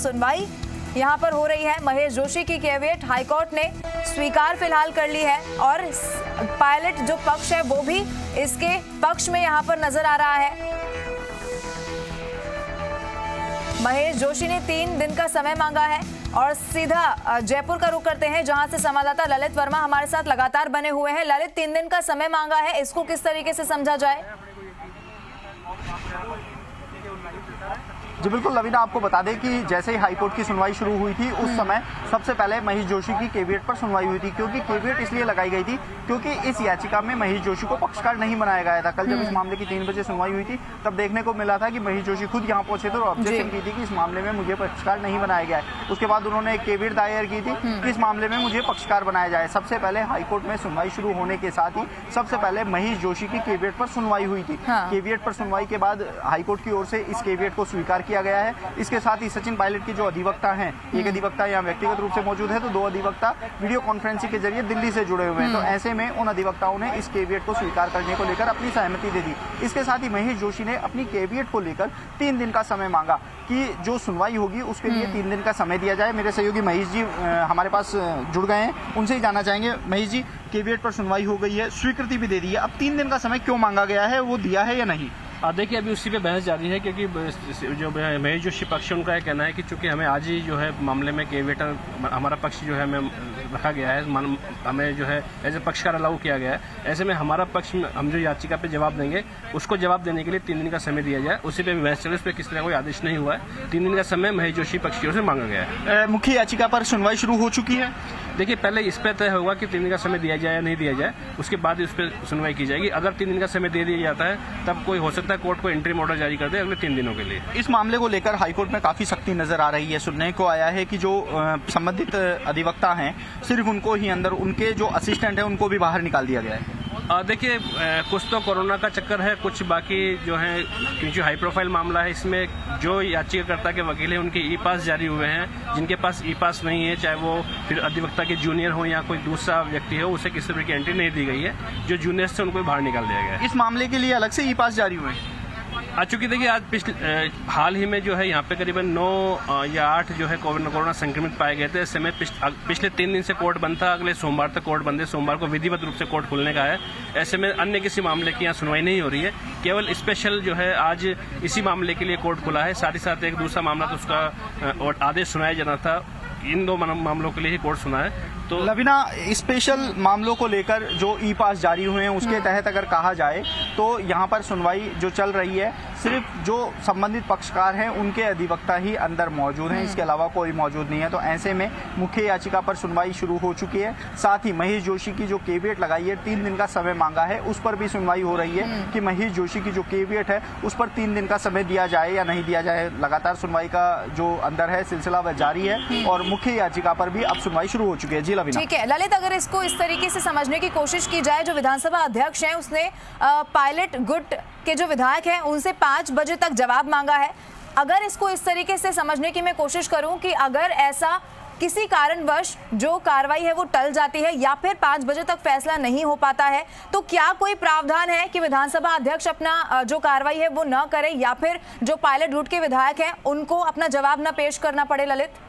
सुनवाई यहाँ पर हो रही है। महेश जोशी की कैवियट हाईकोर्ट ने स्वीकार फिलहाल कर ली है और पायलट जो पक्ष है वो भी इसके पक्ष में यहाँ पर नजर आ रहा है। महेश जोशी ने 3 दिन का समय मांगा है और सीधा जयपुर का रुख करते हैं, जहां से संवाददाता ललित वर्मा हमारे साथ लगातार बने हुए हैं। ललित, 3 दिन का समय मांगा है, इसको किस तरीके से समझा जाए? जी बिल्कुल लवीना, आपको बता दें कि जैसे ही हाईकोर्ट की सुनवाई शुरू हुई थी उस समय सबसे पहले महेश जोशी की कैवियट पर सुनवाई हुई थी, क्योंकि कैवियट इसलिए लगाई गई थी क्योंकि इस याचिका में महेश जोशी को पक्षकार नहीं बनाया गया था। कल जब इस मामले की 3 बजे सुनवाई हुई थी तब देखने को मिला था कि महेश जोशी खुद यहाँ पहुंचे थे और ऑब्जेक्शन की थी कि इस मामले में मुझे पक्षकार नहीं बनाया गया है। उसके बाद उन्होंने एक कैवियट दायर की थी कि इस मामले में मुझे पक्षकार बनाया जाए। सबसे पहले हाईकोर्ट में सुनवाई शुरू होने के साथ ही सबसे पहले महेश जोशी की कैवियट पर सुनवाई हुई थी। कैवियट पर सुनवाई के बाद हाईकोर्ट की ओर से इस कैवियट को स्वीकार किया गया है। इसके साथ ही सचिन पायलट के जो अधिवक्ता हैं, एक अधिवक्ता यहाँ व्यक्तिगत रूप से मौजूद है तो 2 अधिवक्ता वीडियो कॉन्फ्रेंसिंग के जरिए दिल्ली से जुड़े हुए हैं। तो ऐसे में उन अधिवक्ताओं ने इस कैवियट को स्वीकार करने को लेकर अपनी सहमति दे दी। इसके साथ ही महेश जोशी ने अपनी कैवियट को लेकर 3 दिन का समय मांगा कि जो सुनवाई होगी उसके लिए 3 दिन का समय दिया जाए। मेरे सहयोगी महेश जी हमारे पास जुड़ गए हैं, उनसे ही जानना चाहेंगे। महेश जी, कैवियट पर सुनवाई हो गई है, स्वीकृति भी दे दी है, अब 3 दिन का समय क्यों मांगा गया है, वो दिया है या नहीं? देखिए, अभी उसी पे बहस जारी है, क्योंकि जो महेश जोशी पक्ष उनका यह कहना है कि चूंकि हमें आज ही जो है मामले में कैवियट हमारा पक्ष जो है हमें रखा गया है, हमें जो है एज ए पक्षकार अलाउ किया गया है, ऐसे में हमारा पक्ष हम जो याचिका पे जवाब देंगे उसको जवाब देने के लिए 3 दिन का समय दिया जाए। उसी पे भी बहस चले, उस पर किस तरह कोई आदेश नहीं हुआ है। 3 दिन का समय महेश जोशी पक्ष की ओर से मांगा गया है। मुख्य याचिका पर सुनवाई शुरू हो चुकी है। देखिए, पहले इस पर तय होगा कि 3 दिन का समय दिया जाए या नहीं दिया जाए, उसके बाद इस पर सुनवाई की जाएगी। अगर 3 दिन का समय दे दिया जाता है तब कोई हो सकता है कोर्ट को इंटरिम ऑर्डर जारी कर दे अगले 3 दिनों के लिए। इस मामले को लेकर हाईकोर्ट में काफी सख्ती नजर आ रही है। सुनने को आया है कि जो संबंधित अधिवक्ता हैं सिर्फ उनको ही अंदर, उनके जो असिस्टेंट हैं उनको भी बाहर निकाल दिया गया है। देखिए, कुछ तो कोरोना का चक्कर है, कुछ बाकी जो है क्योंकि हाई प्रोफाइल मामला है, इसमें जो याचिकाकर्ता के वकील हैं उनके ई पास जारी हुए हैं। जिनके पास ई पास नहीं है, चाहे वो फिर अधिवक्ता के जूनियर हो या कोई दूसरा व्यक्ति हो, उसे किसी तरह की एंट्री नहीं दी गई है। जो जूनियर से उनको बाहर निकाल दिया गया है। इस मामले के लिए अलग से ई पास जारी हुए हैं। चूंकि देखिए, आज हाल ही में जो है यहाँ पे करीबन 9 या 8 जो है कोरोना संक्रमित पाए गए थे। इस समय पिछले 3 दिन से कोर्ट बंद था, अगले सोमवार तक कोर्ट बंद है। सोमवार को विधिवत रूप से कोर्ट खुलने का है। ऐसे में अन्य किसी मामले की यहाँ सुनवाई नहीं हो रही है, केवल स्पेशल जो है आज इसी मामले के लिए कोर्ट खुला है। साथ ही साथ एक दूसरा मामला तो उसका आदेश सुनाया जाना था, इन 2 मामलों के लिए ही कोर्ट सुना है। तो लवीना, स्पेशल मामलों को लेकर जो ई पास जारी हुए हैं उसके तहत अगर कहा जाए तो यहाँ पर सुनवाई जो चल रही है सिर्फ जो संबंधित पक्षकार हैं उनके अधिवक्ता ही अंदर मौजूद हैं, इसके अलावा कोई मौजूद नहीं है। तो ऐसे में मुख्य याचिका पर सुनवाई शुरू हो चुकी है। साथ ही महेश जोशी की जो कैवियट लगाई है, 3 दिन का समय मांगा है, उस पर भी सुनवाई हो रही है कि महेश जोशी की जो कैवियट है उस पर 3 दिन का समय दिया जाए या नहीं दिया जाए। लगातार सुनवाई का जो अंदर है सिलसिला वह जारी है और मुख्य याचिका पर भी अब सुनवाई शुरू हो चुकी है। जी लवीना। ठीक है ललित, अगर इसको इस तरीके से समझने की कोशिश की जाए, जो विधानसभा अध्यक्ष हैं उसने पायलट गुट के जो विधायक हैं उनसे 5 बजे तक जवाब मांगा है। अगर इसको इस तरीके से समझने की मैं कोशिश करूं कि अगर ऐसा किसी कारणवश जो कार्रवाई है वो टल जाती है या फिर 5 बजे तक फैसला नहीं हो पाता है, तो क्या कोई प्रावधान है कि विधानसभा अध्यक्ष अपना जो कार्रवाई है वो न करे या फिर जो पायलट गुट के विधायक हैं उनको अपना जवाब न पेश करना पड़े? ललित,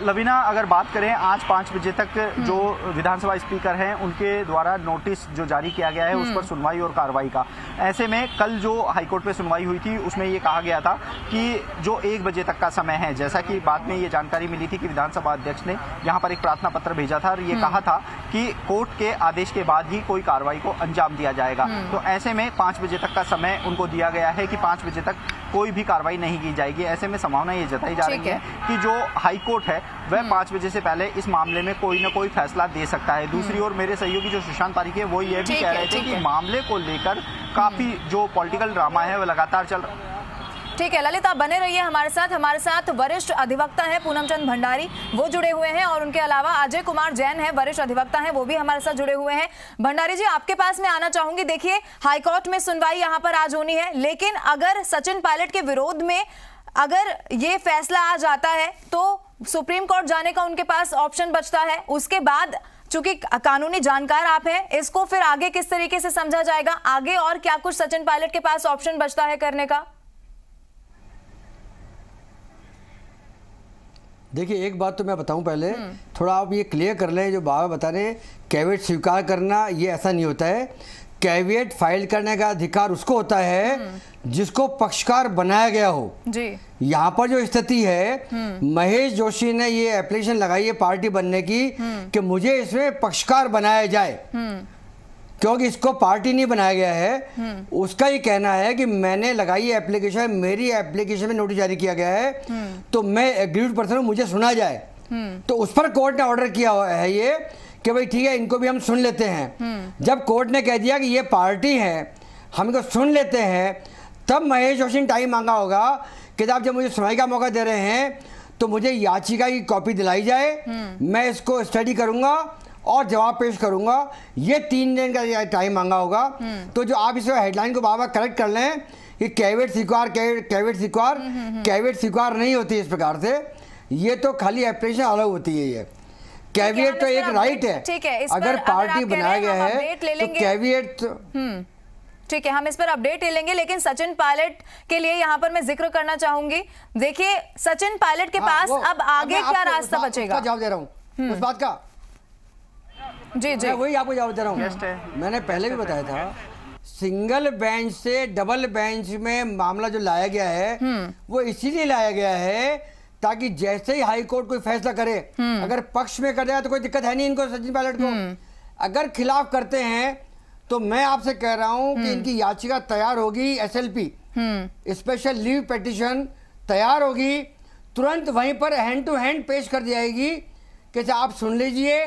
लवीना, अगर बात करें आज 5 बजे तक जो विधानसभा स्पीकर हैं उनके द्वारा नोटिस जो जारी किया गया है उस पर सुनवाई और कार्रवाई का। ऐसे में कल जो हाईकोर्ट में सुनवाई हुई थी उसमें ये कहा गया था कि जो 1 बजे तक का समय है, जैसा कि बाद में ये जानकारी मिली थी कि विधानसभा अध्यक्ष ने यहाँ पर एक प्रार्थना पत्र भेजा था और ये कहा था कि कोर्ट के आदेश के बाद ही कोई कार्रवाई को अंजाम दिया जाएगा। तो ऐसे में 5 बजे तक का समय उनको दिया गया है कि 5 बजे तक कोई भी कार्रवाई नहीं की जाएगी। ऐसे में संभावना ये जताई जा रही है कि जो हाईकोर्ट है वह 5 बजे से पहले इस मामले में कोई न कोई फैसला दे सकता है। दूसरी ओर मेरे सहयोगी जो सुशांत पारिक है वो ये भी कह रहे थे कि मामले को लेकर काफी जो पॉलिटिकल ड्रामा है वो लगातार चल रहा है। ठीक है ललित, आप बने रहिए हमारे साथ वरिष्ठ अधिवक्ता हैं पूनम चंद भंडारी, वो जुड़े हुए हैं और उनके अलावा अजय कुमार जैन है, वरिष्ठ अधिवक्ता हैं, वो भी हमारे साथ जुड़े हुए हैं। भंडारी जी, आपके पास मैं आना चाहूंगी। देखिए, हाईकोर्ट में सुनवाई यहाँ पर आज होनी है, लेकिन अगर सचिन पायलट के विरोध में अगर ये फैसला आ जाता है तो सुप्रीम कोर्ट जाने का उनके पास ऑप्शन बचता है। उसके बाद चूंकि कानूनी जानकार आप हैं, इसको फिर आगे किस तरीके से समझा जाएगा? आगे और क्या कुछ सचिन पायलट के पास ऑप्शन बचता है करने का? देखिए एक बात तो मैं बताऊं पहले, थोड़ा आप ये क्लियर कर लें, जो बाबा बता रहे हैं कैविएट स्वीकार करना, ये ऐसा नहीं होता है। कैविएट फाइल करने का अधिकार उसको होता है जिसको पक्षकार बनाया गया हो जी। यहाँ पर जो स्थिति है, महेश जोशी ने ये एप्लीकेशन लगाई है पार्टी बनने की कि मुझे इसमें पक्षकार बनाया जाए, क्योंकि इसको पार्टी नहीं बनाया गया है। उसका ये कहना है कि मैंने लगाई है एप्लीकेशन, मेरी एप्लीकेशन में नोटिस जारी किया गया है, तो मैं एग्रीड पर्सन हूं, मुझे सुना जाए। तो उस पर कोर्ट ने ऑर्डर किया है ये कि भाई ठीक है, इनको भी हम सुन लेते हैं। जब कोर्ट ने कह दिया कि ये पार्टी है, हम इनको सुन लेते हैं, तब महेश जोशी ने टाइम मांगा होगा कि आप जब मुझे सुनवाई का मौका दे रहे हैं तो मुझे याचिका की कॉपी दिलाई जाए, मैं इसको स्टडी करूंगा और जवाब पेश करूंगा। ये 3 दिन का टाइम मांगा होगा। तो जो आप इस हेडलाइन को बार-बार करेक्ट कर लें कि कैविएट स्वीकार, कैविएट स्वीकार नहीं होती इस प्रकार से, ये तो खाली एप्लीकेशन अलग होती है। ये कैविएट तो एक राइट है, ठीक है। अगर पार्टी बनाया गया है तो कैविएट ठीक है, हम इस पर अपडेट ले लेंगे। लेकिन सचिन पायलट के लिए यहाँ पर मैं जिक्र करना चाहूंगी। देखिए सचिन पायलट के पास अब आगे क्या रास्ता बचेगा? जवाब दे रहा हूँ उस बात का। जी जी, मैं वही आपको जवाब दे रहा हूँ। मैंने पहले भी बताया था, सिंगल बेंच से डबल बेंच में मामला जो लाया गया है वो इसीलिए लाया गया है ताकि जैसे ही हाई कोर्ट कोई फैसला करे, अगर पक्ष में कर दिया तो कोई दिक्कत है नहीं इनको, सचिन पायलट को। अगर खिलाफ करते हैं तो मैं आपसे कह रहा हूं कि इनकी याचिका तैयार होगी, SLP स्पेशल लीव पिटीशन तैयार होगी, तुरंत वहीं पर हैंड टू हैंड पेश कर दी जाएगी कि आप सुन लीजिए,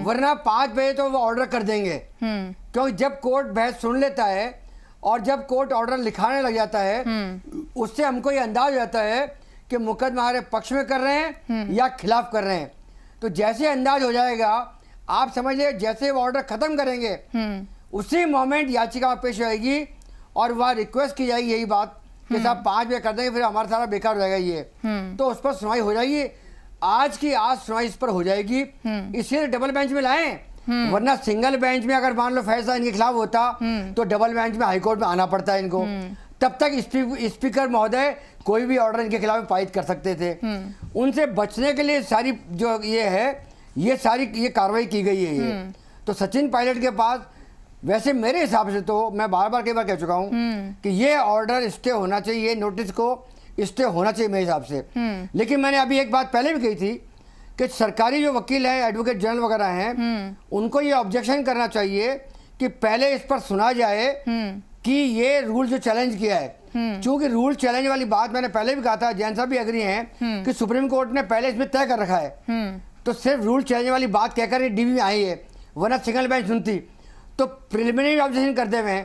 वरना 5 बजे तो वो ऑर्डर कर देंगे। क्योंकि जब कोर्ट बहस सुन लेता है और जब कोर्ट ऑर्डर लिखाने लग जाता है, उससे हमको ये अंदाज हो जाता है कि मुकदमा हमारे पक्ष में कर रहे हैं या खिलाफ कर रहे हैं। तो जैसे अंदाज हो जाएगा, आप समझ लीजिए जैसे वो ऑर्डर खत्म करेंगे उसी मोमेंट याचिका पेश होगी और वह रिक्वेस्ट की जाएगी यही बात कि साहब 5 बजे कर देंगे, फिर हमारा सारा बेकार हो जाएगा ये। तो उस पर सुनवाई हो जाएगी, आज सुनवाई इस पर हो जाएगी। इसलिए डबल बेंच में लाएं, वरना सिंगल बेंच में अगर मान लो फैसला इनके खिलाफ होता तो डबल बेंच में हाईकोर्ट में आना पड़ता है इनको। तब तक स्पीकर महोदय कोई भी ऑर्डर इनके खिलाफ पारित कर सकते थे। उनसे बचने के लिए सारी जो ये है, ये कार्रवाई की गई है ये। तो सचिन पायलट के पास वैसे मेरे हिसाब से तो मैं बार बार कई बार कह चुका हूं कि ये ऑर्डर स्टे होना चाहिए, ये नोटिस को स्टे होना चाहिए मेरे हिसाब से। लेकिन मैंने अभी एक बात पहले भी कही थी कि सरकारी जो वकील है, एडवोकेट जनरल वगैरह हैं, उनको ये ऑब्जेक्शन करना चाहिए कि पहले इस पर सुना जाए कि ये रूल जो चैलेंज किया है, क्योंकि रूल चैलेंज वाली बात मैंने पहले भी कहा था, जैन साहब भी एग्री हैं कि सुप्रीम कोर्ट ने पहले इसमें तय कर रखा है। तो सिर्फ रूल चैलेंज वाली बात कहकर डीबी में आई है, वरना सिंगल बेंच सुनती तो प्रिलिमिनरी ऑब्जेक्शन करते हुए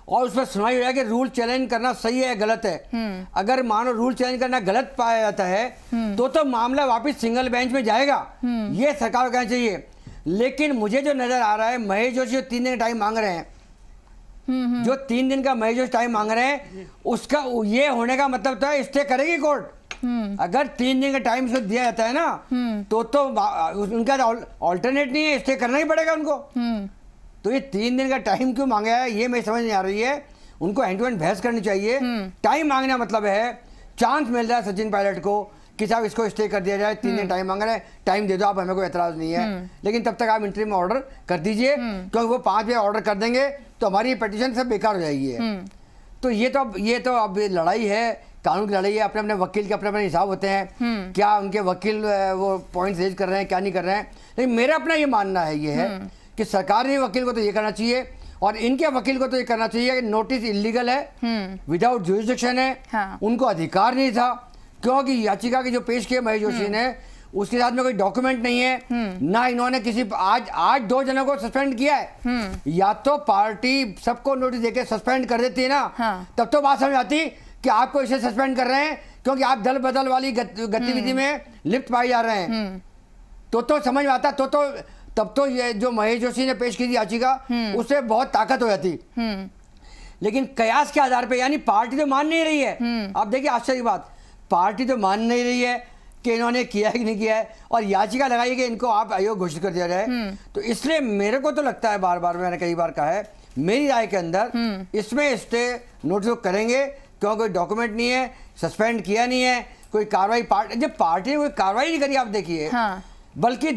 और उस पर सुनवाई हो जाए कि रूल चैलेंज करना सही है या गलत है। अगर मानो रूल चैलेंज करना गलत पाया जाता है तो मामला वापस सिंगल बेंच में जाएगा, ये सरकार को कहना चाहिए। लेकिन मुझे जो नजर आ रहा है, महेश जोशी जो 3 दिन का टाइम मांग रहे हैं, जो 3 दिन का महेश जोशी टाइम मांग रहे हैं, उसका ये होने का मतलब तो स्टे करेगी कोर्ट। अगर 3 दिन का टाइम इसको दिया जाता है ना तो उनका ऑल्टरनेट नहीं है, स्टे करना ही पड़ेगा उनको। तो ये 3 दिन का टाइम क्यों मांगा है ये मैं समझ नहीं आ रही है। उनको हैंड टू हैंड बहस करनी चाहिए। टाइम मांगना मतलब है चांस मिल रहा है सचिन पायलट को कि साहब इसको स्टे कर दिया जाए, 3 दिन टाइम मांग रहे हैं, टाइम दे दो आप, हमें कोई एतराज नहीं है। लेकिन तब तक आप इंटरिम ऑर्डर कर दीजिए, क्योंकि वो 5 बजे ऑर्डर कर देंगे तो हमारी पिटीशन सब बेकार हो जाएगी। तो ये तो अब लड़ाई है, कानून की लड़ाई है। अपने अपने वकील के अपने अपने हिसाब होते हैं, क्या उनके वकील वो पॉइंट रेज कर रहे हैं, क्या नहीं कर रहे हैं। लेकिन मेरा अपना ये मानना है ये है कि सरकारी वकील को तो ये करना चाहिए और इनके वकील को तो ये करना चाहिए कि नोटिस इलीगल है, विदाउट जुरिसडिक्शन है। हाँ। उनको अधिकार नहीं था, क्योंकि याचिका की जो पेश किया महेश जोशी ने, उसके साथ में कोई डॉक्यूमेंट नहीं है, ना इन्होंने किसी आज 2 जनों को सस्पेंड किया है। या तो पार्टी सबको नोटिस देके सस्पेंड कर देती है ना, हाँ। तब तो बात समझ आती कि आपको इसे सस्पेंड कर रहे हैं क्योंकि आप दल बदल वाली गतिविधि में लिप्त पाए जा रहे हैं। तो समझ में आता, तब तो ये जो महेश जोशी ने पेश की थी याचिका, उससे बहुत ताकत हो जाती। लेकिन कयास के आधार पे, यानी पार्टी तो मान नहीं रही है। आप देखिए आश्चर्य की बात, पार्टी तो मान नहीं रही है कि इन्होंने किया है कि नहीं किया है, और याचिका लगाई कि इनको आप अयोग्य घोषित कर दिया जाए। तो इसलिए मेरे को तो लगता है, बार बार मैंने कई बार कहा है, मेरी राय के अंदर इसमें स्टे नोटिस करेंगे, क्योंकि डॉक्यूमेंट नहीं है, सस्पेंड किया नहीं है, कोई कार्रवाई जब पार्टी ने कोई कार्रवाई नहीं करी, आप देखिए। हाँ। बल्कि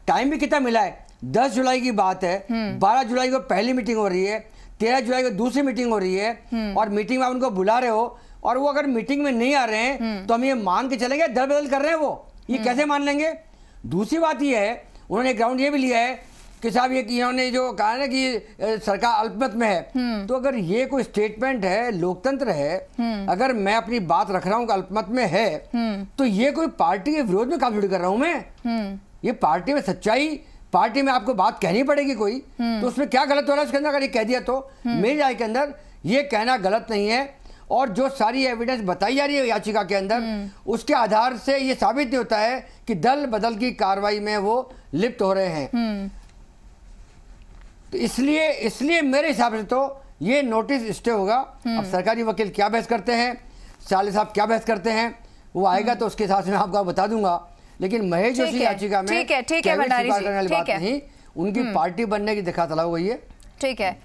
टाइम भी कितना मिला है, 10 जुलाई की बात है, 12 जुलाई को पहली मीटिंग हो रही है, 13 जुलाई को दूसरी मीटिंग हो रही है, और मीटिंग में आप उनको बुला रहे हो, और वो अगर मीटिंग में नहीं आ रहे हैं तो हम ये मान के चलेंगे दल बदल कर रहे हैं, वो ये कैसे मान लेंगे। दूसरी बात ये है, उन्होंने ग्राउंड ये भी लिया है कि साहब ये इन्होंने जो कहा ना कि सरकार अल्पमत में है, तो अगर ये कोई स्टेटमेंट है, लोकतंत्र है, अगर मैं अपनी बात रख रहा हूँ कि अल्पमत में है, तो ये कोई पार्टी के विरोध में काम थोड़ी कर रहा हूँ मैं। ये पार्टी में सच्चाई, पार्टी में आपको बात कहनी पड़ेगी कोई, तो उसमें क्या गलत हो रहा है उसके अंदर, अगर ये कह दिया तो मेरी राय के अंदर ये कहना गलत नहीं है। और जो सारी एविडेंस बताई जा रही है याचिका के अंदर, उसके आधार से ये साबित नहीं होता है कि दल बदल की कार्रवाई में वो लिप्त हो रहे हैं। तो इसलिए मेरे हिसाब से तो ये नोटिस स्टे होगा। अब सरकारी वकील क्या बहस करते हैं, साले साहब क्या बहस करते हैं, वो आएगा तो उसके हिसाब से मैं आपको बता दूंगा। लेकिन महेश जोशी याचिका में ठीक है भंडारी जी, बात नहीं, उनकी पार्टी बनने की दिखा तला हो गई है। ठीक है।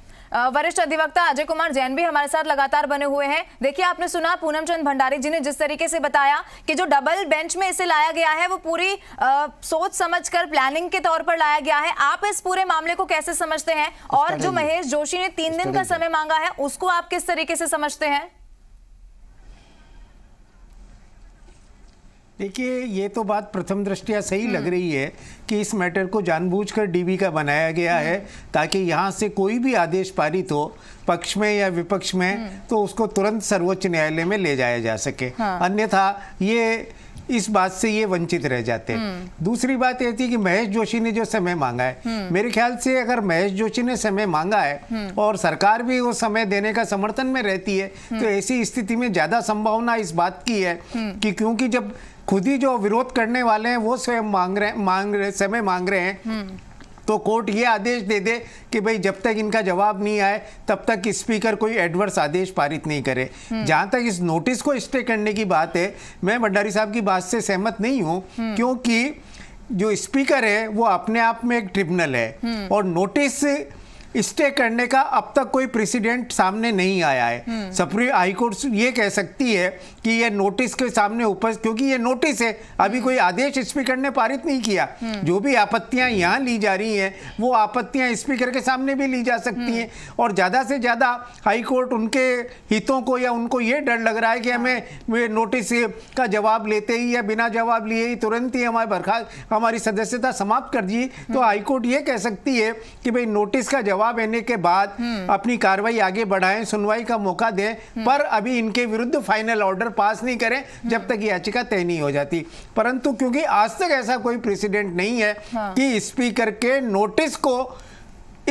वरिष्ठ अधिवक्ता अजय कुमार जैन भी हमारे साथ लगातार बने हुए हैं। देखिए, आपने सुना पूनम चंद भंडारी जी ने जिस तरीके से बताया कि जो डबल बेंच में इसे लाया गया है वो पूरी सोच समझकर प्लानिंग के तौर पर लाया गया है। आप इस पूरे मामले को कैसे समझते हैं, और जो महेश जोशी ने 3 दिन का समय मांगा है उसको आप किस तरीके से समझते हैं? देखिए, ये तो बात प्रथम दृष्टया सही लग रही है कि इस मैटर को जानबूझकर डीबी का बनाया गया है ताकि यहाँ से कोई भी आदेश पारित हो पक्ष में या विपक्ष में तो उसको तुरंत सर्वोच्च न्यायालय में ले जाया जा सके। अन्यथा ये इस बात से ये वंचित रह जाते हैं। दूसरी बात ये थी कि महेश जोशी ने जो समय मांगा है, मेरे ख्याल से अगर महेश जोशी ने समय मांगा है और सरकार भी वो समय देने का समर्थन में रहती है, तो ऐसी स्थिति में ज्यादा संभावना इस बात की है कि क्योंकि जब खुद ही जो विरोध करने वाले हैं वो स्वयं समय मांग रहे हैं, तो कोर्ट ये आदेश दे दे कि भाई जब तक इनका जवाब नहीं आए तब तक स्पीकर कोई एडवर्स आदेश पारित नहीं करे। जहां तक इस नोटिस को स्टे करने की बात है, मैं भंडारी साहब की बात से सहमत नहीं हूं, क्योंकि जो स्पीकर है वो अपने आप में एक ट्रिब्यूनल है और नोटिस स्टे करने का अब तक कोई प्रेसिडेंट सामने नहीं आया है। सुप्रीम हाई कोर्ट ये कह सकती है कि ये नोटिस के सामने क्योंकि ये नोटिस है, अभी कोई आदेश स्पीकर ने पारित नहीं किया। जो भी आपत्तियां यहाँ ली जा रही हैं वो आपत्तियां स्पीकर के सामने भी ली जा सकती हैं, और ज़्यादा से ज़्यादा हाई कोर्ट उनके हितों को या उनको ये डर लग रहा है कि हमें नोटिस का जवाब लेते ही या बिना जवाब लिए ही तुरंत ही हमारी सदस्यता समाप्त कर दी, तो हाई कोर्ट ये कह सकती है कि भाई नोटिस का जवाब लेने के बाद अपनी कार्रवाई आगे बढ़ाएं, सुनवाई का मौका दें, पर अभी इनके विरुद्ध फाइनल ऑर्डर पास नहीं करें जब तक याचिका तय नहीं हो जाती। परंतु क्योंकि आज तक ऐसा कोई प्रेसिडेंट नहीं है कि स्पीकर के नोटिस को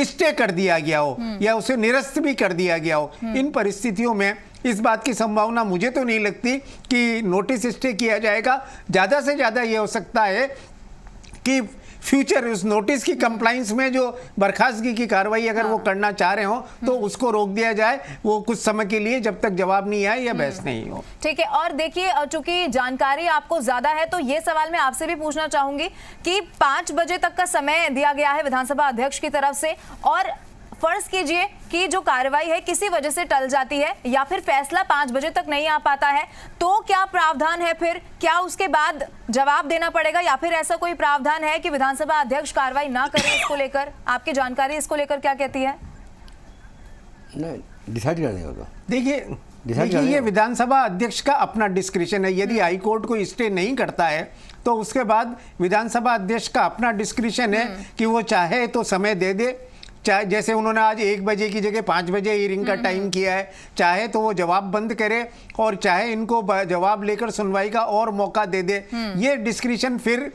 स्टे कर दिया गया हो या उसे निरस्त भी कर दिया गया हो, इन परिस्थितियों में इस बात की संभावना मुझे तो नहीं लगती कि नोटिस स्टे किया जाएगा। ज्यादा से ज्यादा यह हो सकता है कि फ्यूचर उस नोटिस की कंप्लाइंस में जो बर्खास्तगी की कार्रवाई अगर वो करना चाह रहे हो तो उसको रोक दिया जाए, वो कुछ समय के लिए, जब तक जवाब नहीं आए या बहस नहीं हो। ठीक है। और देखिए, चूंकि जानकारी आपको ज्यादा है तो ये सवाल मैं आपसे भी पूछना चाहूंगी कि 5 बजे तक का समय दिया गया है विधानसभा अध्यक्ष की तरफ से, और फर्ज कीजिए कि जो कार्रवाई है किसी वजह से टल जाती है या फिर फैसला 5 बजे तक नहीं आ पाता है, तो क्या प्रावधान है फिर? क्या उसके बाद जवाब देना पड़ेगा या फिर ऐसा कोई प्रावधान है कि विधानसभा अध्यक्ष कार्रवाई ना करे? इसको लेकर आपकी जानकारी इसको लेकर क्या कहती है? नहीं, डिसाइड करने होगा। देखिए ये विधानसभा अध्यक्ष का अपना डिस्क्रिशन है। यदि हाई कोर्ट को स्टे नहीं करता है तो उसके बाद विधानसभा अध्यक्ष का अपना डिस्क्रिशन है कि वो चाहे तो समय दे दे, चाहे जैसे उन्होंने आज 1 बजे की जगह 5 बजे हियरिंग का टाइम किया है, चाहे तो वो जवाब बंद करे और चाहे इनको जवाब लेकर सुनवाई का और मौका दे दे। ये डिस्क्रिशन फिर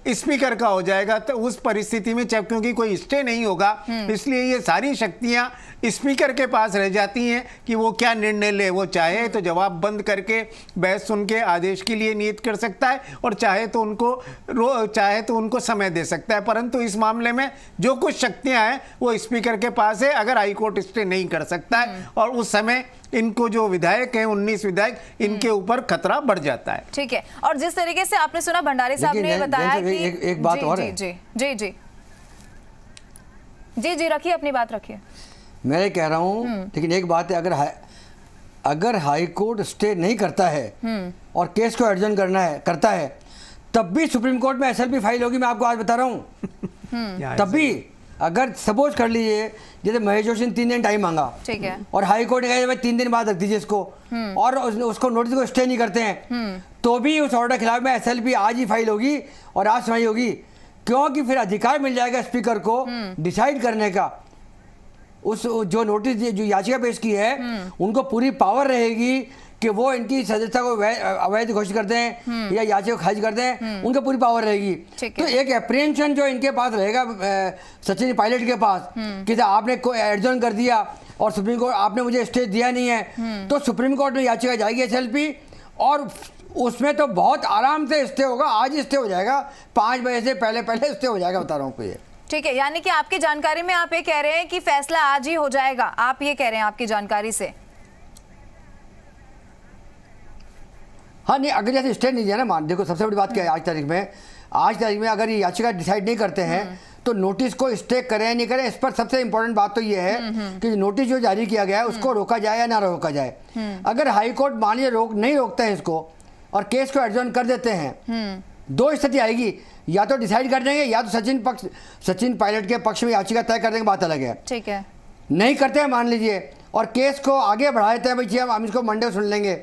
स्पीकर का हो जाएगा। तो उस परिस्थिति में क्योंकि कोई स्टे नहीं होगा, इसलिए ये सारी शक्तियां स्पीकर के पास रह जाती हैं कि वो क्या निर्णय ले। वो चाहे तो जवाब बंद करके बहस सुन के आदेश के लिए नियत कर सकता है और चाहे तो उनको समय दे सकता है। परंतु इस मामले में जो कुछ शक्तियां हैं वो स्पीकर के पास है अगर हाईकोर्ट स्टे नहीं कर सकता है, और उस समय इनको जो विधायक हैं 19 विधायक, इनके ऊपर खतरा बढ़ जाता है। ठीक है। और जिस तरीके से आपने सुना भंडारी साहब ने बताया कि एक बात और है। जी रखिए, अपनी बात रखिए। मैं कह रहा हूँ, लेकिन एक बात है, अगर हाई कोर्ट स्टे नहीं करता है और केस को एडजर्न करता है तब भी सुप्रीम कोर्ट में एसएलपी फाइल होगी, मैं आपको आज बता रहा हूँ। तब भी अगर सपोज कर लीजिए जैसे महेश जोशी ने 3 दिन टाइम मांगा, ठीक है, और हाई कोर्ट ने कहा भाई 3 दिन बाद रख दीजिए इसको, और उसको नोटिस को स्टे नहीं करते हैं, तो भी उस ऑर्डर के खिलाफ में एसएलपी आज ही फाइल होगी और आज सुनवाई होगी, क्योंकि फिर अधिकार मिल जाएगा स्पीकर को डिसाइड करने का। उस जो नोटिस जो याचिका पेश की है उनको पूरी पावर रहेगी कि वो इनकी सदस्यता को अवैध घोषित करते हैं या याचिका खारिज करते हैं, उनकी पूरी पावर रहेगी। तो एक एप्रीहेंशन जो इनके पास रहेगा सचिन पायलट के पास कि आपने कोई एडजर्न कर दिया और सुप्रीम कोर्ट आपने मुझे स्टे दिया नहीं है, तो सुप्रीम कोर्ट में याचिका जाएगी एसएलपी और उसमें तो बहुत आराम से स्टे होगा, आज स्टे हो जाएगा, 5 बजे से पहले स्टे हो जाएगा, बता रहा हूँ। ये ठीक है, यानी कि आपकी जानकारी में आप ये कह रहे हैं कि फैसला आज ही हो जाएगा, आप ये कह रहे हैं आपकी जानकारी से? हाँ नहीं, अगर जैसे स्टे नहीं दिया ना, मान देखो सबसे बड़ी बात क्या है, आज तारीख में अगर ये याचिका डिसाइड नहीं करते हैं तो नोटिस को स्टे करें नहीं करें, इस पर सबसे इंपॉर्टेंट बात तो ये है कि नोटिस जो जारी किया गया है उसको रोका जाए या ना रोका जाए। अगर हाई कोर्ट मान लीजिए नहीं रोकते हैं इसको और केस को एडजर्न कर देते हैं, 2 स्थिति आएगी, या तो डिसाइड कर देंगे या तो सचिन पायलट के पक्ष में याचिका तय कर देंगे, बात अलग है। ठीक है, नहीं करते हैं मान लीजिए और केस को आगे बढ़ा देते हैं, भाई हम इसको मंडे सुन लेंगे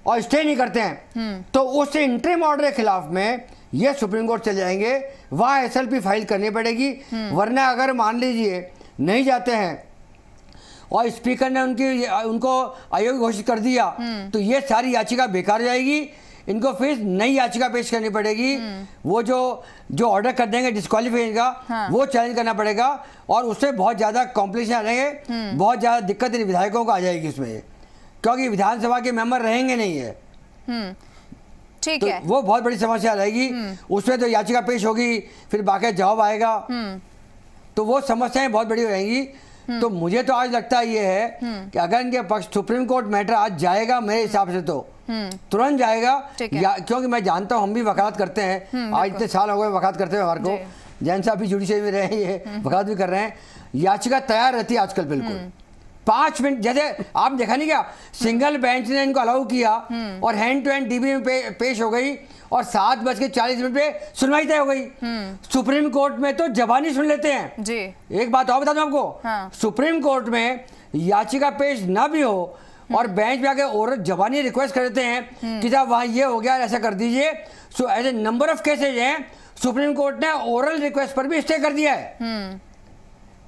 और स्टे नहीं करते हैं, तो उस इंटरिम ऑर्डर के खिलाफ में ये सुप्रीम कोर्ट चले जाएंगे, वहां एसएलपी फाइल करनी पड़ेगी। वरना अगर मान लीजिए नहीं जाते हैं और स्पीकर ने उनको अयोग्य घोषित कर दिया, तो ये सारी याचिका बेकार जाएगी, इनको फिर नई याचिका पेश करनी पड़ेगी। वो जो ऑर्डर कर देंगे डिस्क्वालीफिकेशन का, वो चैलेंज करना पड़ेगा और उससे बहुत ज्यादा कॉम्प्लिकेशन आ जाएंगे, बहुत ज्यादा दिक्कत इन विधायकों को आ जाएगी इसमें, क्योंकि विधानसभा के मेंबर रहेंगे नहीं है। ठीक तो है, वो बहुत बड़ी समस्या रहेगी। उसमें तो याचिका पेश होगी, फिर बाकी जवाब आएगा, तो वो समस्याएं बहुत बड़ी रहेंगी। तो मुझे तो आज लगता ये है कि अगर इनके पक्ष सुप्रीम कोर्ट मैटर आज जाएगा, मेरे हिसाब से तो तुरंत जाएगा, क्योंकि मैं जानता हूँ हम भी वकालत करते हैं, आज इतने साल हो गए वकालत करते हुए हमारे को, जैन साहब भी जुडिशरी में रहे हैं, वकालत भी कर रहे हैं, याचिका तैयार रहती है आजकल बिल्कुल 5 मिनट। जैसे आप देखा नहीं क्या, सिंगल बेंच ने इनको अलाउ किया और हैंड टू हैंड डीबी में पेश हो गई और 7:40 पे सुनवाई तय हो गई। सुप्रीम कोर्ट में तो जबानी सुन लेते हैं जी। एक बात और बता दूं आपको, हाँ। सुप्रीम कोर्ट में याचिका पेश ना भी हो और बेंच पे आके और जबानी रिक्वेस्ट कर देते हैं कि साहब वहां ये हो गया, ऐसा कर दीजिए। सो ऐसे नंबर ऑफ केसेज हैं, सुप्रीम कोर्ट ने ओरल रिक्वेस्ट पर भी स्टे कर दिया है।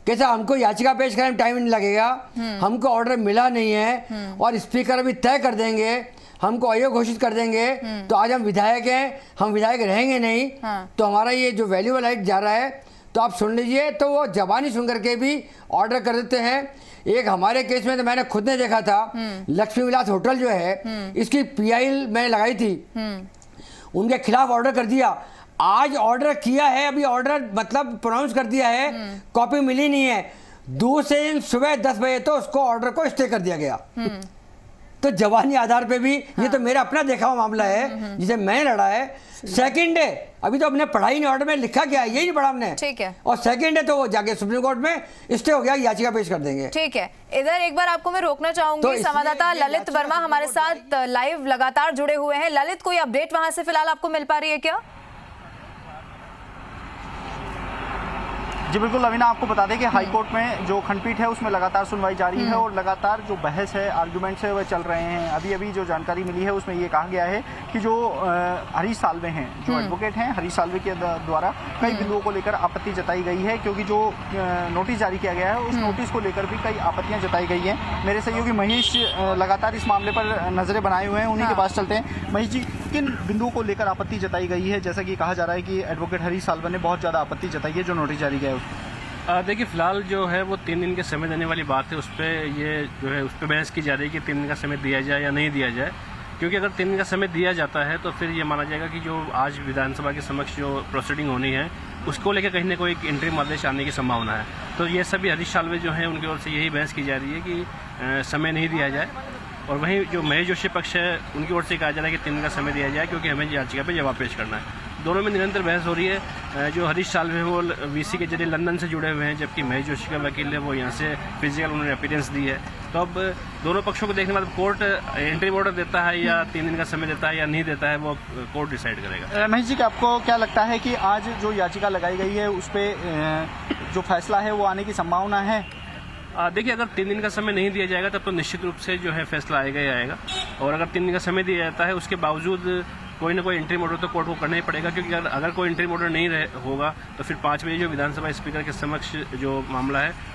कैसा हमको याचिका पेश करने में टाइम नहीं लगेगा, हमको ऑर्डर मिला नहीं है और स्पीकर अभी तय कर देंगे, हमको अयोग्य घोषित कर देंगे, तो आज हम विधायक हैं, हम विधायक रहेंगे नहीं, तो हमारा ये जो वैल्यूएबल राइट जा रहा है, तो आप सुन लीजिए। तो वो जबानी सुन करके भी ऑर्डर कर देते हैं। एक हमारे केस में तो मैंने खुद ने देखा था, लक्ष्मी विलास होटल जो है, इसकी PIL मैंने लगाई थी, उनके खिलाफ ऑर्डर कर दिया। आज ऑर्डर किया है, अभी ऑर्डर मतलब प्रोनाउंस कर दिया है, कॉपी मिली नहीं है, दूसरे दिन सुबह 10 बजे तो उसको ऑर्डर को स्टे कर दिया गया। तो जवानी आधार पे भी ये तो मेरा अपना देखा हुआ मामला है जिसे मैं लड़ा है। सेकंड डे अभी तो अपने पढ़ाई नहीं, ऑर्डर में लिखा क्या है यही नहीं पढ़ा हमने, ठीक है, और सेकंड डे तो वो जाके सुप्रीम कोर्ट में स्टे हो गया, याचिका पेश कर देंगे। ठीक है, इधर एक बार आपको मैं रोकना चाहूंगी, तो संवाददाता ललित वर्मा हमारे साथ लाइव लगातार जुड़े हुए हैं। ललित, कोई अपडेट वहां से फिलहाल आपको मिल पा रही है क्या? जी बिल्कुल लवीना, आपको बता दें कि हाई कोर्ट में जो खंडपीठ है उसमें लगातार सुनवाई जारी है और लगातार जो बहस है, आर्गुमेंट्स है, वह चल रहे हैं। अभी जो जानकारी मिली है उसमें ये कहा गया है कि जो हरीश साल्वे हैं, जो एडवोकेट हैं, हरीश साल्वे के द्वारा कई बिंदुओं को लेकर आपत्ति जताई गई है, क्योंकि जो नोटिस जारी किया गया है उस नोटिस को लेकर भी कई आपत्तियां जताई गई हैं। मेरे सहयोगी महेश लगातार इस मामले पर नजरें बनाए हुए हैं, उन्हीं के पास चलते हैं। महेश जी, किन बिंदुओं को लेकर आपत्ति जताई गई है? जैसा कि कहा जा रहा है कि एडवोकेट हरीश साल्वे ने बहुत ज़्यादा आपत्ति जताई है जो नोटिस जारी किया है। देखिए, फिलहाल जो है वो 3 दिन के समय देने वाली बात है, उस पर ये जो है उस पर बहस की जा रही है कि 3 दिन का समय दिया जाए या नहीं दिया जाए। क्योंकि अगर 3 दिन का समय दिया जाता है तो फिर ये माना जाएगा कि जो आज विधानसभा के समक्ष जो प्रोसीडिंग होनी है उसको लेकर कहीं ना कोई इंटरिम आदेश आने की संभावना है। तो ये सभी हरीश साल्वे जो है उनकी ओर से यही बहस की जा रही है कि समय नहीं दिया जाए, और वहीं जो महेश जोशी पक्ष है उनकी ओर से कहा जा रहा है कि 3 दिन का समय दिया जाए क्योंकि हमें याचिका पे जवाब पेश करना है। दोनों में निरंतर बहस हो रही है। जो हरीश साल्वे है वो VC के जरिए लंदन से जुड़े हुए हैं, जबकि महेश जोशी का वकील है वो यहाँ से फिजिकल उन्होंने अपीयरेंस दी है। तो अब दोनों पक्षों को देखने के बाद कोर्ट एंट्री ऑर्डर देता है या 3 दिन का समय देता है या नहीं देता है, वो कोर्ट डिसाइड करेगा। महेश जी, आपको क्या लगता है कि आज जो याचिका लगाई गई है उस पर जो फैसला है वो आने की संभावना है? देखिए, अगर 3 दिन का समय नहीं दिया जाएगा तब तो निश्चित रूप से जो है फैसला आएगा ही आएगा, और अगर 3 दिन का समय दिया जाता है उसके बावजूद कोई ना कोई इंटरिम ऑर्डर तो कोर्ट को करना ही पड़ेगा, क्योंकि अगर कोई इंटरिम ऑर्डर नहीं होगा तो फिर 5 बजे जो विधानसभा स्पीकर के समक्ष जो मामला है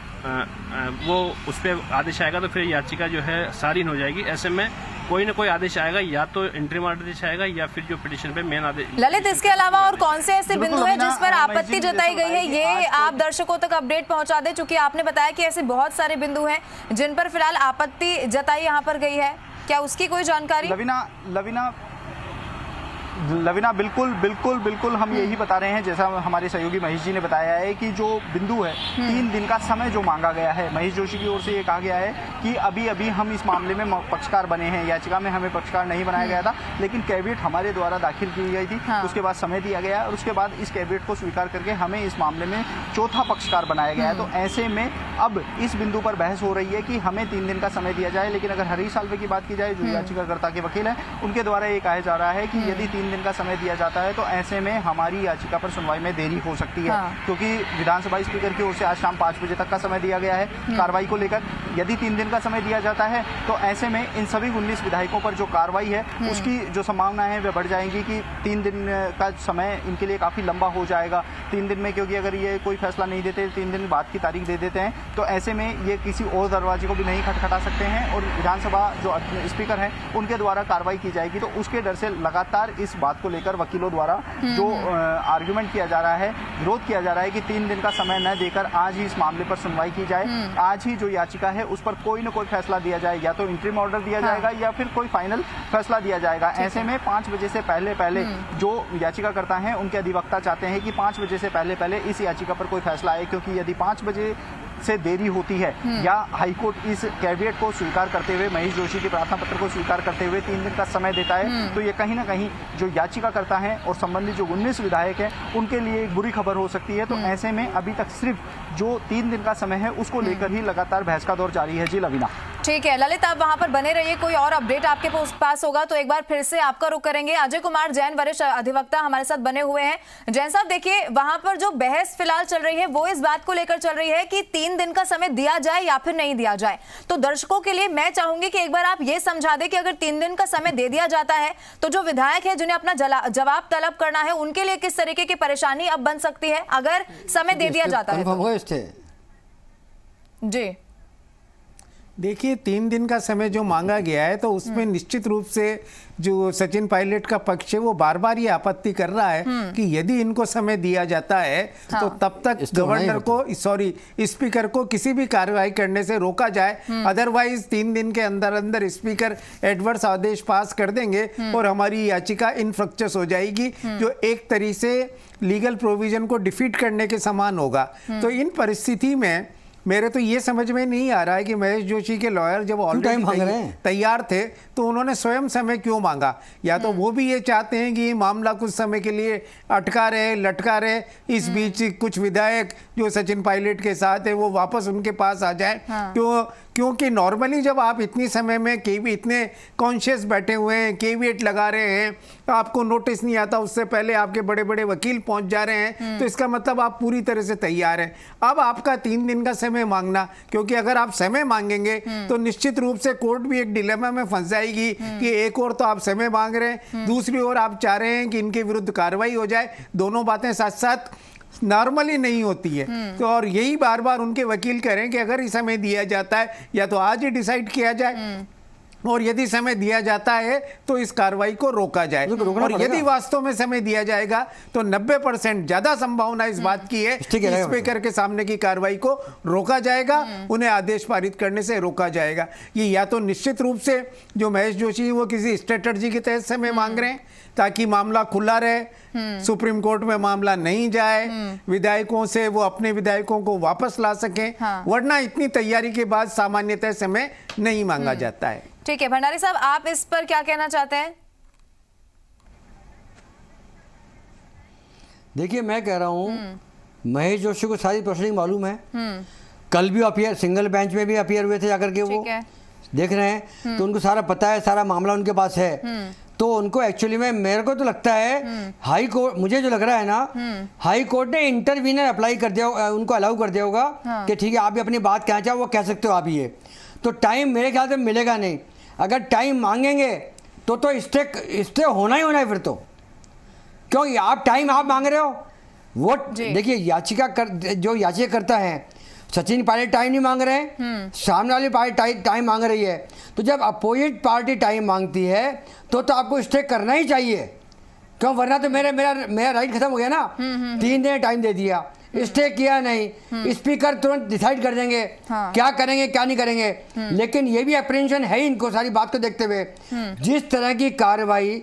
वो उस पर आदेश आएगा, तो फिर याचिका जो है सारीन हो जाएगी। ऐसे में कोई ना कोई आदेश आएगा, या तो इंटरिम आदेश आएगा या फिर जो पिटीशन पे मेन आदेश। ललित, इसके अलावा और कौन से ऐसे बिंदु हैं जिस पर आपत्ति जताई गई है, ये आप दर्शकों तक अपडेट पहुंचा दें, क्योंकि आपने बताया कि ऐसे बहुत सारे बिंदु हैं जिन पर फिलहाल आपत्ति जताई यहाँ पर गई है, क्या उसकी कोई जानकारी? लवीना बिल्कुल बिल्कुल बिल्कुल हम यही बता रहे हैं, जैसा हमारे सहयोगी महेश जी ने बताया है कि जो बिंदु है 3 दिन का समय जो मांगा गया है, महेश जोशी की ओर से ये कहा गया है कि अभी अभी हम इस मामले में पक्षकार बने हैं, याचिका में हमें पक्षकार नहीं बनाया गया था, लेकिन कैविएट हमारे द्वारा दाखिल की गई थी। उसके बाद समय दिया गया और उसके बाद इस कैविएट को स्वीकार करके हमें इस मामले में चौथा पक्षकार बनाया गया है। तो ऐसे में अब इस बिंदु पर बहस हो रही है कि हमें 3 दिन का समय दिया जाए, लेकिन अगर हरीश साल्वे की बात की जाए, जो याचिकाकर्ता के वकील हैं, उनके द्वारा ये कहा जा रहा है कि यदि 3 दिन का समय दिया जाता है तो ऐसे में हमारी याचिका पर सुनवाई में देरी हो सकती है, क्योंकि विधानसभा स्पीकर की ओर से आज शाम 5 बजे तक का समय दिया गया है कार्रवाई को लेकर। यदि 3 दिन का समय दिया जाता है तो ऐसे में इन सभी 19 विधायकों पर जो कार्रवाई है उसकी जो संभावना है वह बढ़ जाएंगी कि 3 दिन का समय इनके लिए काफ़ी लंबा हो जाएगा। 3 दिन में, क्योंकि अगर ये कोई फैसला नहीं देते, 3 दिन बाद की तारीख दे देते हैं, तो ऐसे में ये किसी और दरवाजे को भी नहीं खटखटा सकते हैं और विधानसभा जो स्पीकर हैं उनके द्वारा कार्रवाई की जाएगी। तो उसके डर से लगातार इस बात को लेकर वकीलों द्वारा जो आर्गुमेंट किया जा रहा है, विरोध किया जा रहा है कि 3 दिन का समय न देकर आज ही इस मामले पर सुनवाई की जाए, आज ही जो याचिका है उस पर कोई न कोई फैसला दिया जाए, या तो इंटरिम ऑर्डर दिया जाएगा या फिर कोई फाइनल फैसला दिया जाएगा। ऐसे में 5 बजे से पहले जो याचिकाकर्ता हैं उनके अधिवक्ता चाहते हैं कि 5 बजे से पहले इस याचिका पर कोई फैसला आए, क्योंकि यदि 5 बजे से देरी होती है या हाईकोर्ट इस कैविएट को स्वीकार करते हुए, महेश जोशी के प्रार्थना पत्र को स्वीकार करते हुए 3 दिन का समय देता है, तो ये कहीं ना कहीं जो याचिकाकर्ता हैं और संबंधित जो 19 विधायक हैं उनके लिए एक बुरी खबर हो सकती है। तो ऐसे में अभी तक सिर्फ जो 3 दिन का समय है उसको लेकर ही लगातार बहस का दौर जारी है। जी लवीना। ठीक है ललित, आप वहां पर बने रहिए, कोई और अपडेट आपके पास होगा तो एक बार फिर से आपका रुख करेंगे। अजय कुमार जैन, वरिष्ठ अधिवक्ता, हमारे साथ बने हुए हैं। जैन साहब, देखिए वहां पर जो बहस फिलहाल चल रही है वो इस बात को लेकर चल रही है कि 3 दिन का समय दिया जाए या फिर नहीं दिया जाए। तो दर्शकों के लिए मैं चाहूंगी कि एक बार आप ये समझा दें कि अगर 3 दिन का समय दे दिया जाता है तो जो विधायक है जिन्हें अपना जवाब तलब करना है उनके लिए किस तरीके की परेशानी अब बन सकती है अगर समय दे दिया जाता है तो? जी देखिए, 3 दिन का समय जो मांगा गया है तो उसमें निश्चित रूप से जो सचिन पायलट का पक्ष है वो बार बार ये आपत्ति कर रहा है कि यदि इनको समय दिया जाता है तो तब तक गवर्नर को, स्पीकर को किसी भी कार्रवाई करने से रोका जाए, अदरवाइज 3 दिन के अंदर अंदर स्पीकर एडवर्स आदेश पास कर देंगे और हमारी याचिका इनफ्रक्चस हो जाएगी, जो एक तरीके से लीगल प्रोविजन को डिफीट करने के समान होगा। तो इन परिस्थिति में मेरे तो ये समझ में नहीं आ रहा है कि महेश जोशी के लॉयर जब ऑलरेडी तैयार थे तो उन्होंने स्वयं समय क्यों मांगा। या तो वो भी ये चाहते हैं कि ये मामला कुछ समय के लिए अटका रहे, लटका रहे, इस बीच कुछ विधायक जो सचिन पायलट के साथ है वो वापस उनके पास आ जाए। क्योंकि नॉर्मली जब आप इतनी समय में इतने कॉन्शियस बैठे हुए हैं, केविएट लगा रहे हैं, आपको नोटिस नहीं आता, उससे पहले आपके बड़े बड़े वकील पहुंच जा रहे हैं, तो इसका मतलब आप पूरी तरह से तैयार हैं। अब आपका 3 दिन का समय मांगना, क्योंकि अगर आप समय मांगेंगे तो निश्चित रूप से कोर्ट भी एक डिलेमा में फंस जाएगी कि एक और तो आप समय मांग रहे हैं, दूसरी ओर आप चाह रहे हैं कि इनके विरुद्ध कार्रवाई हो जाए। दोनों बातें साथ साथ नॉर्मली नहीं होती है। तो और यही बार बार उनके वकील कह रहे हैं कि अगर इस समय दिया जाता है या तो आज ही डिसाइड किया जाए और यदि समय दिया जाता है तो इस कार्रवाई को रोका जाए, और यदि वास्तव में समय दिया जाएगा तो 90% ज्यादा संभावना इस बात की है कि स्पीकर के सामने की कार्रवाई को रोका जाएगा, उन्हें आदेश पारित करने से रोका जाएगा। ये या तो निश्चित रूप से जो महेश जोशी वो किसी स्ट्रेटजी के तहत समय मांग रहे हैं ताकि मामला खुला रहे, सुप्रीम कोर्ट में मामला नहीं जाए, विधायकों से वो अपने विधायकों को वापस ला सकें, वरना इतनी तैयारी के बाद सामान्यतः समय नहीं मांगा जाता है। ठीक है भंडारी साहब, आप इस पर क्या कहना चाहते हैं? देखिए, मैं कह रहा हूं महेश जोशी को सारी प्रोसीडिंग मालूम है कल भी अपियर, सिंगल बेंच में भी अपियर हुए थे जाकर के, वो ठीक है। देख रहे हैं, तो उनको सारा पता है, सारा मामला उनके पास है। तो उनको एक्चुअली में, मेरे को तो लगता है हाई कोर्ट, मुझे जो लग रहा है ना, हाई कोर्ट ने इंटरवीनर अप्लाई कर दिया, उनको अलाउ कर दिया होगा कि ठीक है आप भी अपनी बात कहना चाहो वो कह सकते हो आप ये। तो टाइम मेरे ख्याल से मिलेगा नहीं। अगर टाइम मांगेंगे तो स्टे होना ही होना है फिर तो, क्योंकि आप टाइम आप मांग रहे हो। वो देखिए जो याचिका करता है, सचिन पायलट टाइम नहीं मांग रहे हैं, सामने वाली पार्टी टाइम मांग रही है। तो जब अपोजिट पार्टी टाइम मांगती है तो आपको स्टे करना ही चाहिए, क्यों, वरना तो मेरा राइट खत्म हो गया ना। 3 दिन टाइम दे दिया, स्टे किया नहीं, स्पीकर तुरंत डिसाइड कर देंगे क्या करेंगे क्या नहीं करेंगे। लेकिन ये भी अप्रेंशन है इनको, सारी बात को देखते हुए जिस तरह की कार्रवाई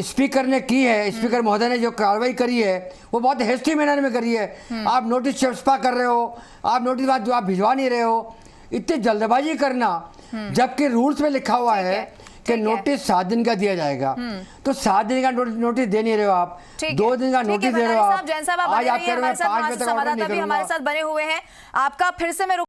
स्पीकर ने की है, स्पीकर महोदय ने जो कार्रवाई करी है वो बहुत हेस्टी मैनर में करी है। आप नोटिस छपा कर रहे हो, आप नोटिस बाद जो आप भिजवा नहीं रहे हो, इतनी जल्दबाजी करना, जबकि रूल्स में लिखा हुआ है कि नोटिस 7 दिन का दिया जाएगा। तो 7 दिन का नोटिस दे नहीं रहे हो आप, 2 दिन का नोटिस दे रहे हो आप। जैन साहब, आज आप 5 बजे तक हमारे साथ बने हुए हैं। आपका फिर से मैं